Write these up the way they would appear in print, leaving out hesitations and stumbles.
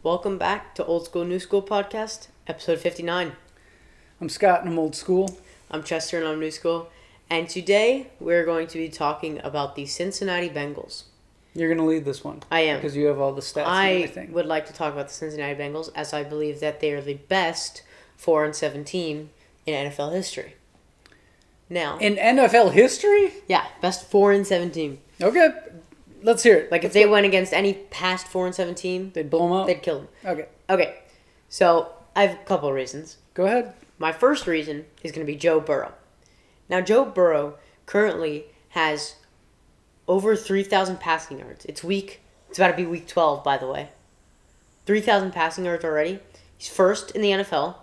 Welcome back to Old School, New School Podcast, episode 59. I'm Scott and I'm old school. I'm Chester and I'm New School. And today we're going to be talking about the Cincinnati Bengals. You're going to lead this one. I am. Because you have all the stats and everything. I would like to talk about the Cincinnati Bengals as I believe that they are the best 4-7 team in NFL history. Now, in NFL history? Yeah, best 4-7 team. Okay. Let's hear it. Like if they went against any past 4-7 team, they'd blow them up? They'd kill them. Okay. So, I have a couple of reasons. Go ahead. My first reason is going to be Joe Burrow. Now, Joe Burrow currently has over 3,000 passing yards. It's about to be week 12, by the way. 3,000 passing yards already. He's first in the NFL.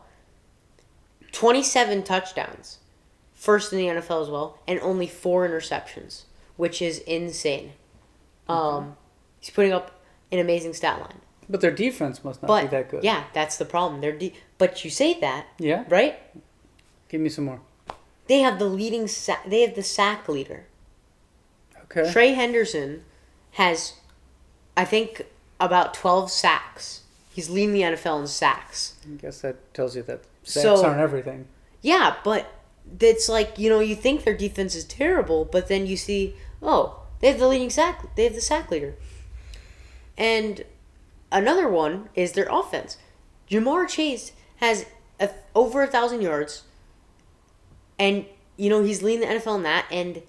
27 touchdowns. First in the NFL as well. And only 4 interceptions, which is insane. He's putting up an amazing stat line. But their defense must not be that good. Yeah, that's the problem. But you say that, yeah, right? Give me some more. They have the sack leader. Okay. Trey Henderson has, I think, about 12 sacks. He's leading the NFL in sacks. I guess that tells you that sacks aren't everything. Yeah, but it's like, you think their defense is terrible, but then you see, they have the sack leader. And another one is their offense. Jamar Chase has over 1,000 yards, and he's leading the NFL in that, and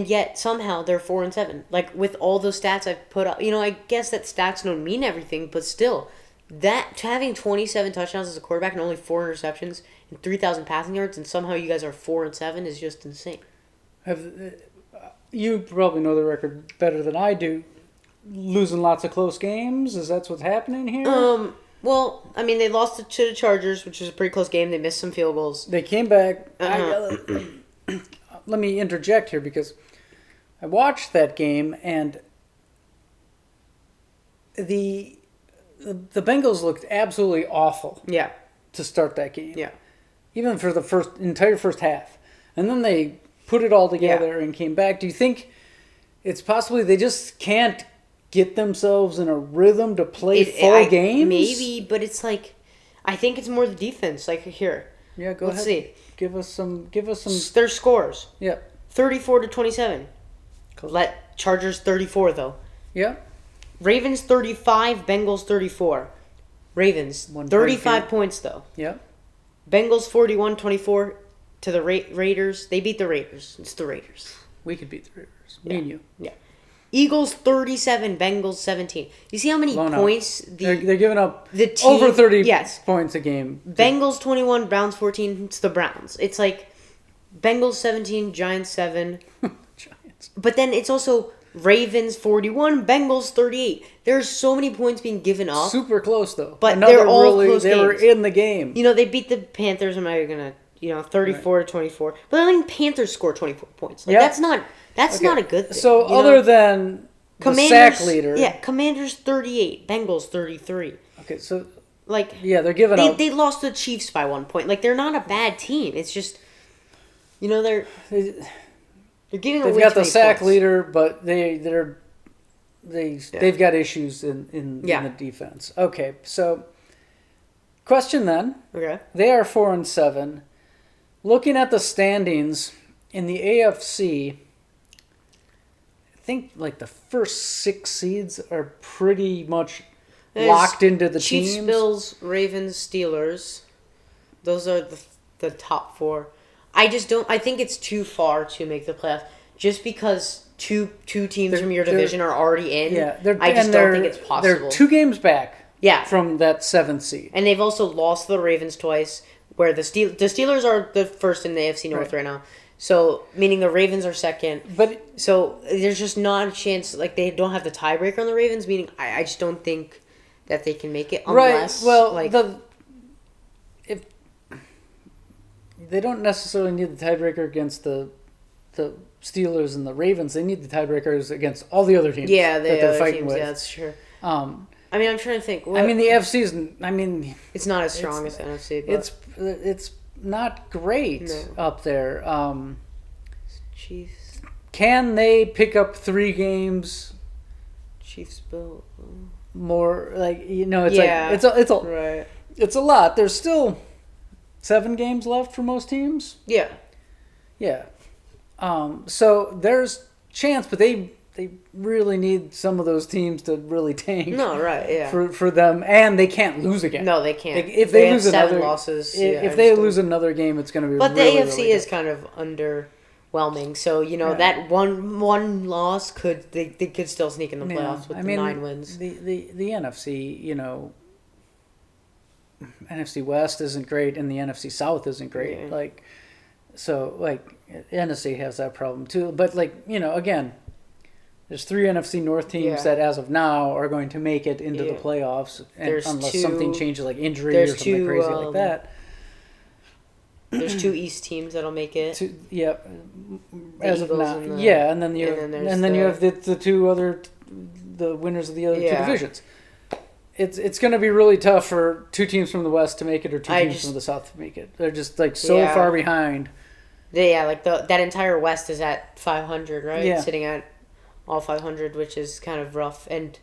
yet somehow they're 4-7. Like with all those stats I've put up, I guess that stats don't mean everything, but still, that having 27 touchdowns as a quarterback and only 4 interceptions and 3,000 passing yards, and somehow you guys are 4-7 is just insane. You probably know the record better than I do. Losing lots of close games? Is that what's happening here? Well, I mean, they lost to the Chargers, which was a pretty close game. They missed some field goals. They came back. Let me interject here because I watched that game and the Bengals looked absolutely awful. Yeah. To start that game. Yeah. Even for the entire first half. And then they put it all together and came back. Do you think it's possibly they just can't get themselves in a rhythm to play full games? Maybe, but it's like, I think it's more the defense. Like here. Yeah, go Let's ahead. see. Give us some. Their scores. Yeah. 34-27. Let Chargers 34 though. Yeah. Ravens 35, Bengals 34. Ravens 35 points though. Yeah. Bengals 41-24 to the Raiders. They beat the Raiders. It's the Raiders. We could beat the Raiders. Me and you. Yeah. Eagles 37, Bengals 17. You see how many points they're giving up the team, over 30 points a game. Bengals 21, Browns 14. It's the Browns. It's like Bengals 17, Giants 7. Giants. But then it's also Ravens 41, Bengals 38. There's so many points being given up. Super close though. But they're all close They games. were in the game. They beat the Panthers. I'm not going to 34-24. But I think Panthers scored 24 points. Like that's not a good thing. So other than the sack leader. Yeah, Commanders 38, Bengals 33. Okay, so they're giving up. They lost to the Chiefs by 1 point. Like they're not a bad team. It's just they're giving away. They've got the sack points. leader, but they've got issues in the defense. Okay, so question then. Okay. They are 4-7. Looking at the standings in the AFC, I think the first 6 seeds are pretty much locked into the Chiefs, teams. Bills, Ravens, Steelers. Those are the top 4. I think it's too far to make the playoffs just because two teams from your division are already in. Yeah, I just don't think it's possible. They're 2 games back. Yeah. From that 7th seed. And they've also lost to the Ravens twice, where the Steelers are the first in the AFC North right now. So, meaning the Ravens are second. So, there's just not a chance, they don't have the tiebreaker on the Ravens, meaning I just don't think that they can make it unless... Right, well, if they don't necessarily need the tiebreaker against the Steelers and the Ravens. They need the tiebreakers against all the other teams that they're fighting with. Yeah, that's true. I mean, I'm trying to think. the AFC is. It's not as strong as the NFC. But it's not great up there. Chiefs. Can they pick up 3 games? Chiefs, Bill. more like it's Yeah. like Right. it's a lot. There's still 7 games left for most teams. Yeah. Yeah. So there's chance, but they really need some of those teams to really tank. No, right, yeah. For them, and they can't lose again. No, they can't. Like, if they they have lose 7 another losses. if they lose another game, it's going to be. But really, the AFC really is tough. kind of underwhelming. So that one loss they could still sneak in the playoffs with 9 wins. The NFC, NFC West isn't great, and the NFC South isn't great. Yeah. NFC has that problem too. But again, there's 3 NFC North teams that, as of now, are going to make it into the playoffs, unless something changes, like injury or something crazy like that. There's 2 East teams that'll make it. As of now, and then you have the 2 other, the winners of the other 2 divisions. It's going to be really tough for 2 teams from the West to make it, or 2 teams from the South to make it. They're just so far behind. That entire West is at 500, right? Yeah. Sitting at all 500, which is kind of rough. And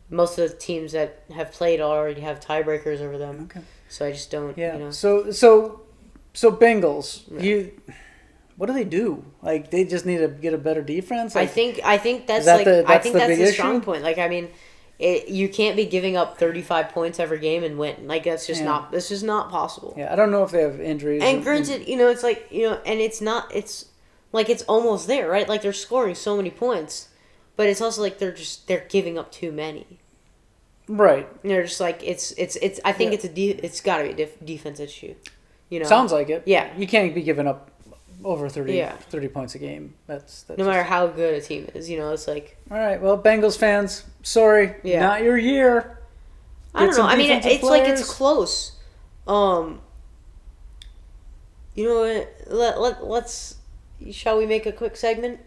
most of the teams that have played already have tiebreakers over them. Okay. So I just don't. Yeah. So Bengals, what do they do? Like, they just need to get a better defense. I think that's that's the strong point. Like, I mean, you can't be giving up 35 points every game and win. Like, that's just not possible. Yeah, I don't know if they have injuries. And granted, it's like, and it's like it's almost there, right? Like, they're scoring so many points, but it's also like they're giving up too many. Right. And they're just like it's. I think it's got to be a defense issue. Sounds like it. Yeah. You can't be giving up over 30 Yeah. 30 points a game. That's no matter how good a team is, it's like. All right, well, Bengals fans, sorry, not your year. I don't know. I mean, it's like it's close. You know what? Let's. Shall we make a quick segment?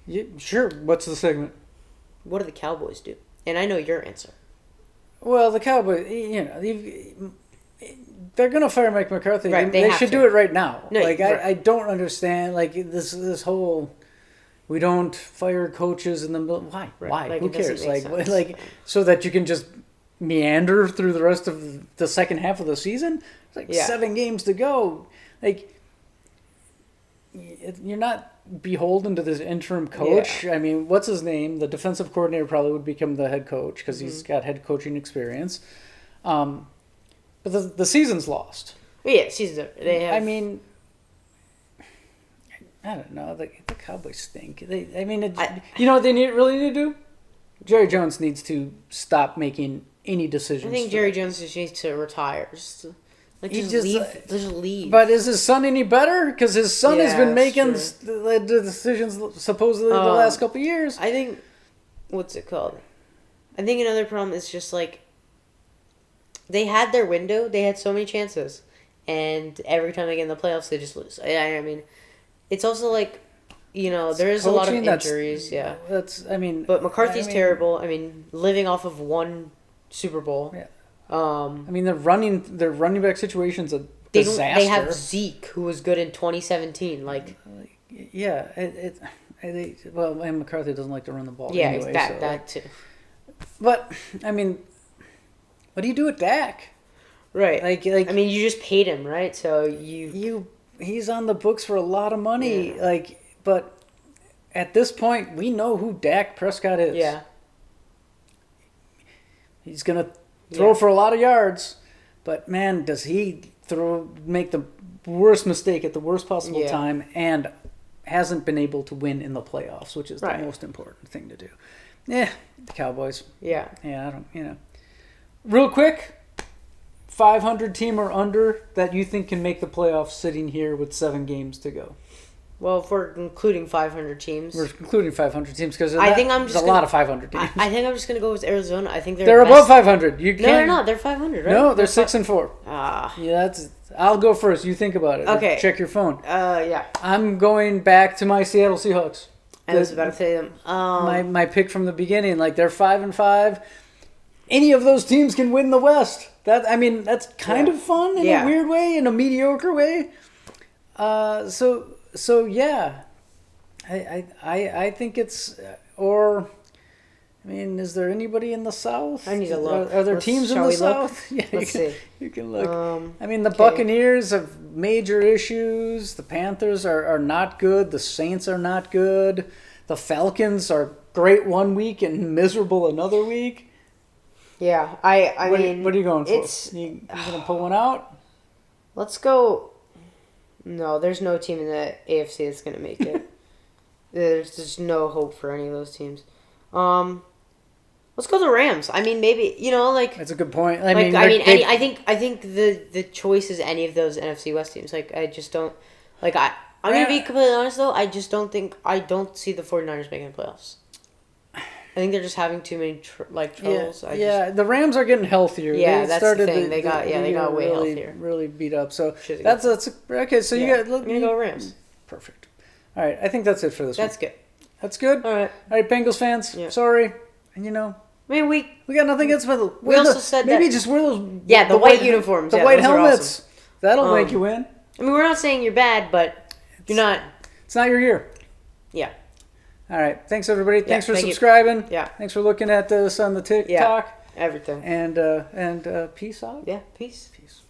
Yeah, sure. What's the segment? What do the Cowboys do? And I know your answer. Well, the Cowboys, they're going to fire Mike McCarthy. Right, they should do it right now. No, I don't understand. Like, this whole, we don't fire coaches in the middle. Why? Right. Why? Like, Who it doesn't cares? make sense. So that you can just meander through the rest of the second half of the season? It's 7 games to go. Like, you're not beholden to this interim coach. Yeah. I mean, what's his name? The defensive coordinator probably would become the head coach because he's got head coaching experience. But the season's lost. Yeah, they have. I mean, I don't know. The Cowboys stink. You know what they really need to do? Jerry Jones needs to stop making any decisions. I think Jerry Jones just needs to retire. Just leave. But is his son any better? Because his son has been making the decisions supposedly the last couple of years. I think, what's it called? I think another problem is just like, they had their window. They had so many chances. And every time they get in the playoffs, they just lose. I mean, it's also like, there is a lot of injuries. But McCarthy's terrible. I mean, living off of one Super Bowl. Yeah. I mean, their running back situation's a disaster. They have Zeke, who was good in 2017. Yeah, and McCarthy doesn't like to run the ball. Yeah, anyway, that too. But I mean, what do you do with Dak? Right. I mean, you just paid him, right? So he's on the books for a lot of money. Yeah. But at this point, we know who Dak Prescott is. Yeah. He's gonna throw for a lot of yards, but man, does he make the worst mistake at the worst possible time, and hasn't been able to win in the playoffs, which is the most important thing to do. Yeah, the Cowboys. Yeah, I don't. Real quick, 500 team or under that you think can make the playoffs sitting here with 7 games to go. Well, if we're including 500 teams. We're including 500 teams because there's a lot of 500 teams. I think I'm just going to go with Arizona. I think they're above 500. No, they're not. They're 500, right? No, they're 6-4. Yeah, I'll go first. You think about it. Okay. Check your phone. Yeah. I'm going back to my Seattle Seahawks. I was about to say them. My pick from the beginning. They're 5-5. Any of those teams can win the West. That's kind of fun in a weird way, in a mediocre way. So yeah, I think it's or I mean, is there anybody in the South? I need to look. Are there teams in shall the we look? South? Yeah, Let's see. You can look. I mean, the okay. Buccaneers have major issues. The Panthers are not good. The Saints are not good. The Falcons are great one week and miserable another week. Yeah, I mean... What are you going for? It's... You going to pull one out? Let's go... No, there's no team in the AFC that's going to make it. There's just no hope for any of those teams. Let's go the Rams. I mean, maybe like that's a good point. I think the choice is any of those NFC West teams. Like I just don't I'm gonna be completely honest though. I just don't see the 49ers making the playoffs. I think they're just having too many troubles. The Rams are getting healthier. Yeah, that's the thing. They got way healthier. Really beat up. So that's okay. So you got. I'm gonna go Rams. Perfect. All right, I think that's it for this. That's good. That's good. All right, Bengals fans. Yeah. Sorry, and I mean, we got nothing against them. We also said maybe that, just wear those. Yeah, the white uniforms. The white helmets. Awesome. That'll make you win. I mean, we're not saying you're bad, but you're not. It's not your year. Yeah. All right. Thanks, everybody. Thanks for subscribing. Yeah. Thanks for looking at us on the TikTok. Yeah. Everything. And peace out. Yeah. Peace. Peace.